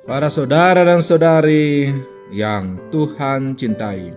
Para saudara dan saudari yang Tuhan cintai,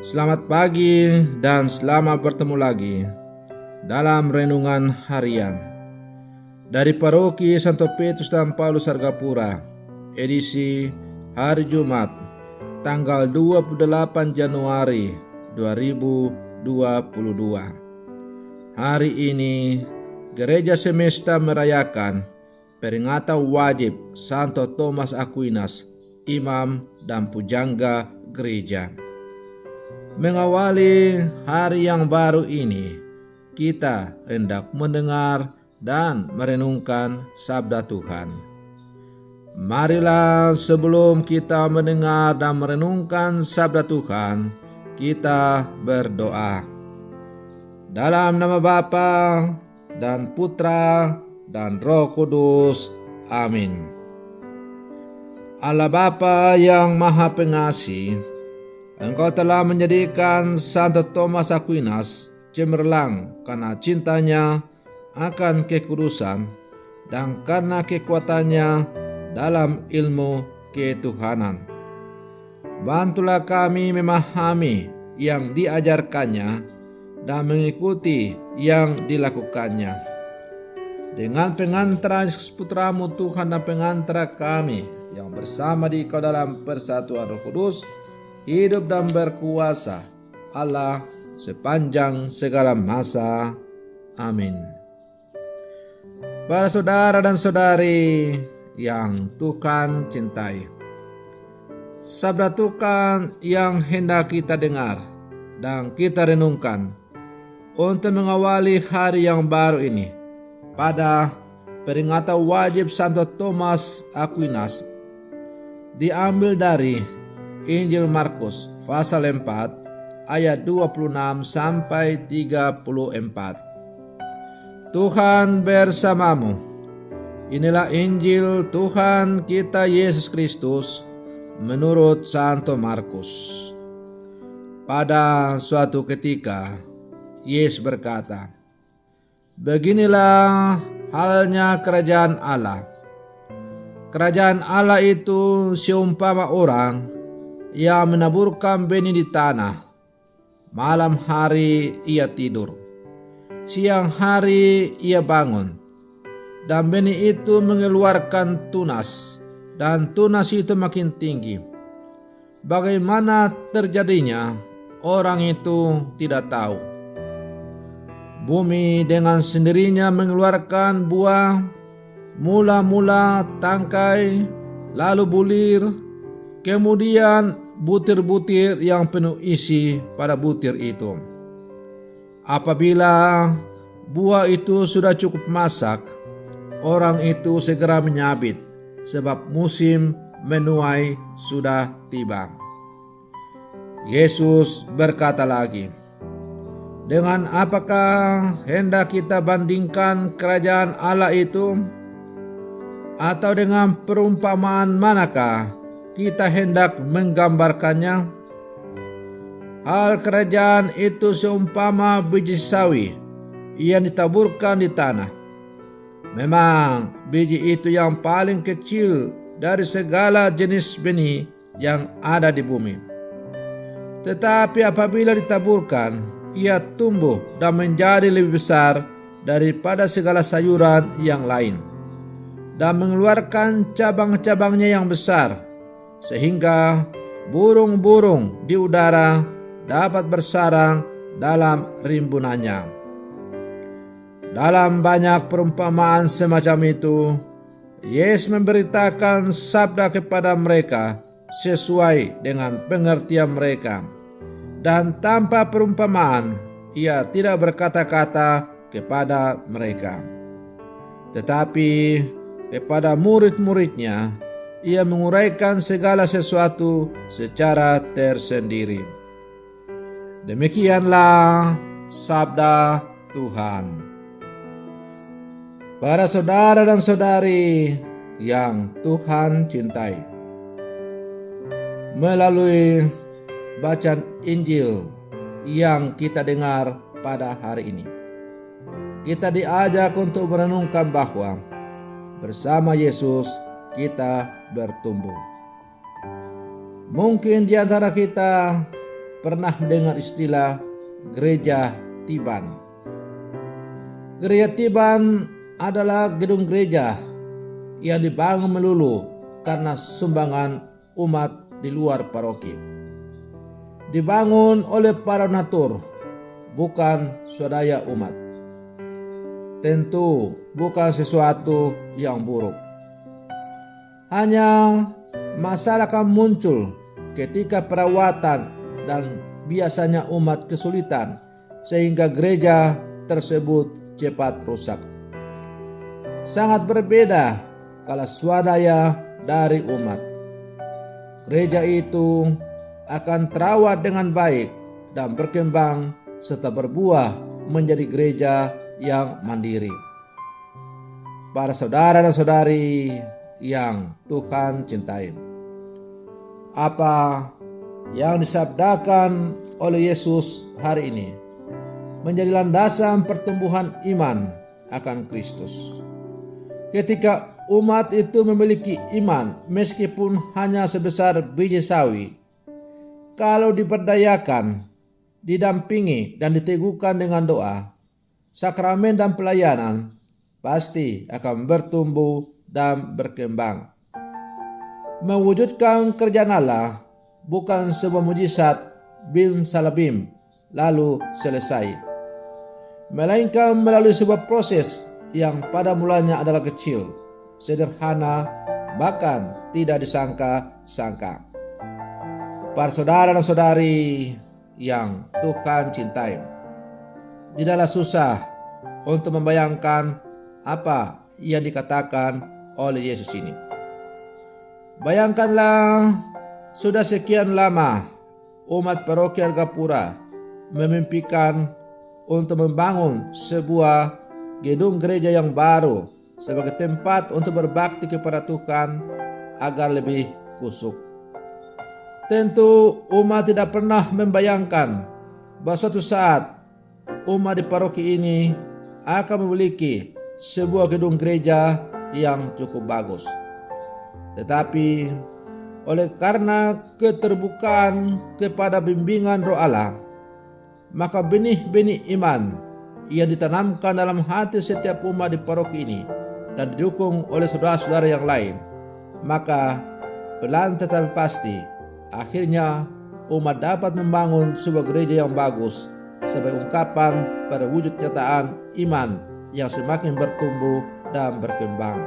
selamat pagi dan selamat bertemu lagi dalam renungan harian dari Paroki Santo Petrus dan Paulus Argapura, edisi hari Jumat, tanggal 28 Januari 2022. Hari ini Gereja Semesta merayakan peringatan wajib Santo Thomas Aquinas, imam dan pujangga gereja. Mengawali hari yang baru ini, kita hendak mendengar dan merenungkan sabda Tuhan. Marilah sebelum kita mendengar dan merenungkan sabda Tuhan, kita berdoa. Dalam nama Bapa dan Putra dan Roh Kudus. Amin. Allah Bapa yang Maha Pengasih, Engkau telah menjadikan Santo Thomas Aquinas cemerlang karena cintanya akan kekudusan dan karena kekuatannya dalam ilmu ketuhanan. Bantulah kami memahami yang diajarkannya dan mengikuti yang dilakukannya. Dengan pengantara Yesus Putramu Tuhan dan pengantara kami yang bersama di Kau dalam persatuan Roh Kudus, hidup dan berkuasa Allah sepanjang segala masa. Amin. Para saudara dan saudari yang Tuhan cintai, sabda Tuhan yang hendak kita dengar dan kita renungkan untuk mengawali hari yang baru ini pada peringatan wajib Santo Thomas Aquinas diambil dari Injil Markus pasal 4 ayat 26 sampai 34. Tuhan bersamamu. Inilah Injil Tuhan kita Yesus Kristus menurut Santo Markus. Pada suatu ketika Yesus berkata, "Beginilah halnya kerajaan Allah. Kerajaan Allah itu seumpama orang yang menaburkan benih di tanah. Malam hari ia tidur, siang hari ia bangun, dan benih itu mengeluarkan tunas, dan tunas itu makin tinggi. Bagaimana terjadinya, orang itu tidak tahu. Bumi dengan sendirinya mengeluarkan buah, mula-mula tangkai, lalu bulir, kemudian butir-butir yang penuh isi pada butir itu. Apabila buah itu sudah cukup masak, orang itu segera menyabit, sebab musim menuai sudah tiba." Yesus berkata lagi, "Dengan apakah hendak kita bandingkan kerajaan Allah itu? Atau dengan perumpamaan manakah kita hendak menggambarkannya? Hal kerajaan itu seumpama biji sawi yang ditaburkan di tanah. Memang biji itu yang paling kecil dari segala jenis benih yang ada di bumi. Tetapi apabila ditaburkan, ia tumbuh dan menjadi lebih besar daripada segala sayuran yang lain, dan mengeluarkan cabang-cabangnya yang besar, sehingga burung-burung di udara dapat bersarang dalam rimbunannya." Dalam banyak perumpamaan semacam itu, Yesus memberitakan sabda kepada mereka sesuai dengan pengertian mereka. Dan tanpa perumpamaan, ia tidak berkata-kata kepada mereka. Tetapi kepada murid-muridnya, ia menguraikan segala sesuatu secara tersendiri. Demikianlah sabda Tuhan. Para saudara dan saudari yang Tuhan cintai, melalui bacaan Injil yang kita dengar pada hari ini, kita diajak untuk merenungkan bahwa bersama Yesus kita bertumbuh. Mungkin di antara kita pernah mendengar istilah gereja tiban. Gereja tiban adalah gedung gereja yang dibangun melulu karena sumbangan umat di luar paroki. Dibangun oleh para donatur, bukan swadaya umat. Tentu bukan sesuatu yang buruk. Hanya masalah akan muncul ketika perawatan dan biasanya umat kesulitan sehingga gereja tersebut cepat rusak. Sangat berbeda kalau swadaya dari umat. Gereja itu akan terawat dengan baik dan berkembang serta berbuah menjadi gereja yang mandiri. Para saudara dan saudari yang Tuhan cintai, apa yang disabdakan oleh Yesus hari ini menjadi landasan pertumbuhan iman akan Kristus. Ketika umat itu memiliki iman meskipun hanya sebesar biji sawi, kalau diberdayakan, didampingi dan diteguhkan dengan doa, sakramen dan pelayanan, pasti akan bertumbuh dan berkembang. Mewujudkan kerjaan Allah bukan sebuah mujizat bim salabim lalu selesai, melainkan melalui sebuah proses yang pada mulanya adalah kecil, sederhana, bahkan tidak disangka-sangka. Para saudara dan saudari yang Tuhan cintai, tidaklah susah untuk membayangkan apa yang dikatakan oleh Yesus ini. Bayangkanlah, sudah sekian lama umat paroki Argapura memimpikan untuk membangun sebuah gedung gereja yang baru sebagai tempat untuk berbakti kepada Tuhan agar lebih kusuk. Tentu umat tidak pernah membayangkan bahwa suatu saat umat di paroki ini akan memiliki sebuah gedung gereja yang cukup bagus. Tetapi oleh karena keterbukaan kepada bimbingan Roh Allah, maka benih-benih iman yang ditanamkan dalam hati setiap umat di paroki ini dan didukung oleh saudara-saudara yang lain, maka pelan tetapi pasti akhirnya umat dapat membangun sebuah gereja yang bagus sebagai ungkapan pada wujud nyataan iman yang semakin bertumbuh dan berkembang.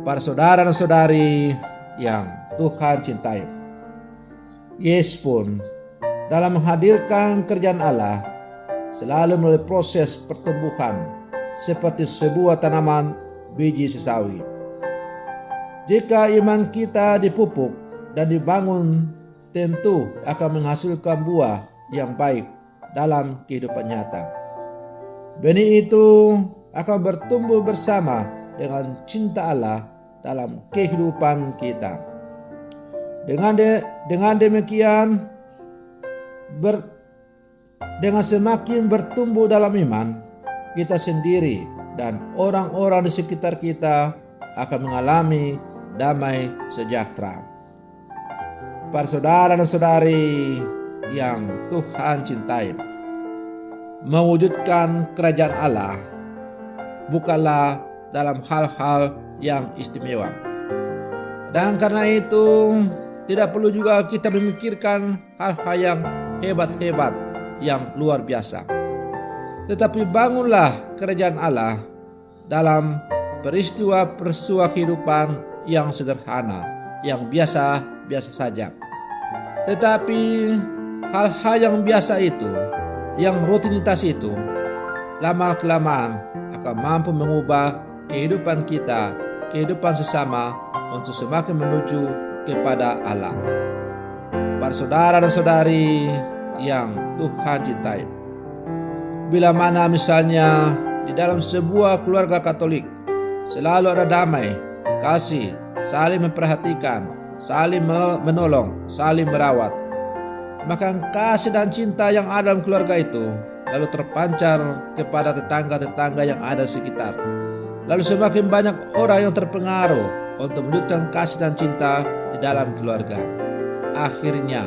Para saudara dan saudari yang Tuhan cintai, Yesus pun dalam menghadirkan kerjaan Allah selalu melalui proses pertumbuhan seperti sebuah tanaman biji sesawi. Jika iman kita dipupuk dan dibangun, tentu akan menghasilkan buah yang baik dalam kehidupan nyata. Benih itu akan bertumbuh bersama dengan cinta Allah dalam kehidupan kita. Dengan demikian, dengan semakin bertumbuh dalam iman, kita sendiri dan orang-orang di sekitar kita akan mengalami damai sejahtera. Para saudara dan saudari yang Tuhan cintai, mewujudkan kerajaan Allah bukanlah dalam hal-hal yang istimewa. Dan karena itu tidak perlu juga kita memikirkan hal-hal yang hebat-hebat, yang luar biasa. Tetapi bangunlah kerajaan Allah dalam peristiwa-peristiwa kehidupan yang sederhana, yang biasa-biasa saja. Tetapi hal-hal yang biasa itu, yang rutinitas itu, lama-kelamaan akan mampu mengubah kehidupan kita, kehidupan sesama untuk semakin menuju kepada Allah. Para saudara dan saudari yang Tuhan cintai, bila mana misalnya di dalam sebuah keluarga Katolik selalu ada damai, kasih, saling memperhatikan, saling menolong, saling merawat, maka kasih dan cinta yang ada dalam keluarga itu lalu terpancar kepada tetangga-tetangga yang ada di sekitar. Lalu semakin banyak orang yang terpengaruh untuk mewujudkan kasih dan cinta di dalam keluarga. Akhirnya,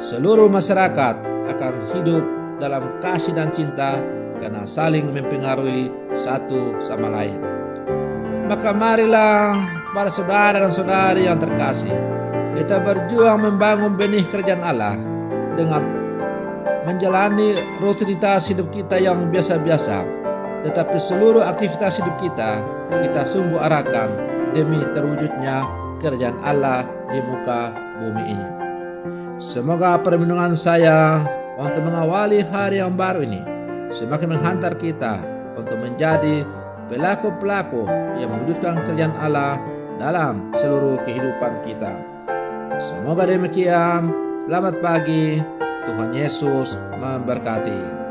seluruh masyarakat akan hidup dalam kasih dan cinta karena saling mempengaruhi satu sama lain. Maka marilah para saudara dan saudari yang terkasih, kita berjuang membangun benih kerajaan Allah dengan menjalani rutinitas hidup kita yang biasa-biasa, tetapi seluruh aktivitas hidup kita sungguh arahkan demi terwujudnya kerajaan Allah di muka bumi ini. Semoga perlindungan saya untuk mengawali hari yang baru ini semakin menghantar kita untuk menjadi pelaku-pelaku yang mewujudkan kerajaan Allah dalam seluruh kehidupan kita. Semoga demikian. Selamat pagi. Tuhan Yesus memberkati.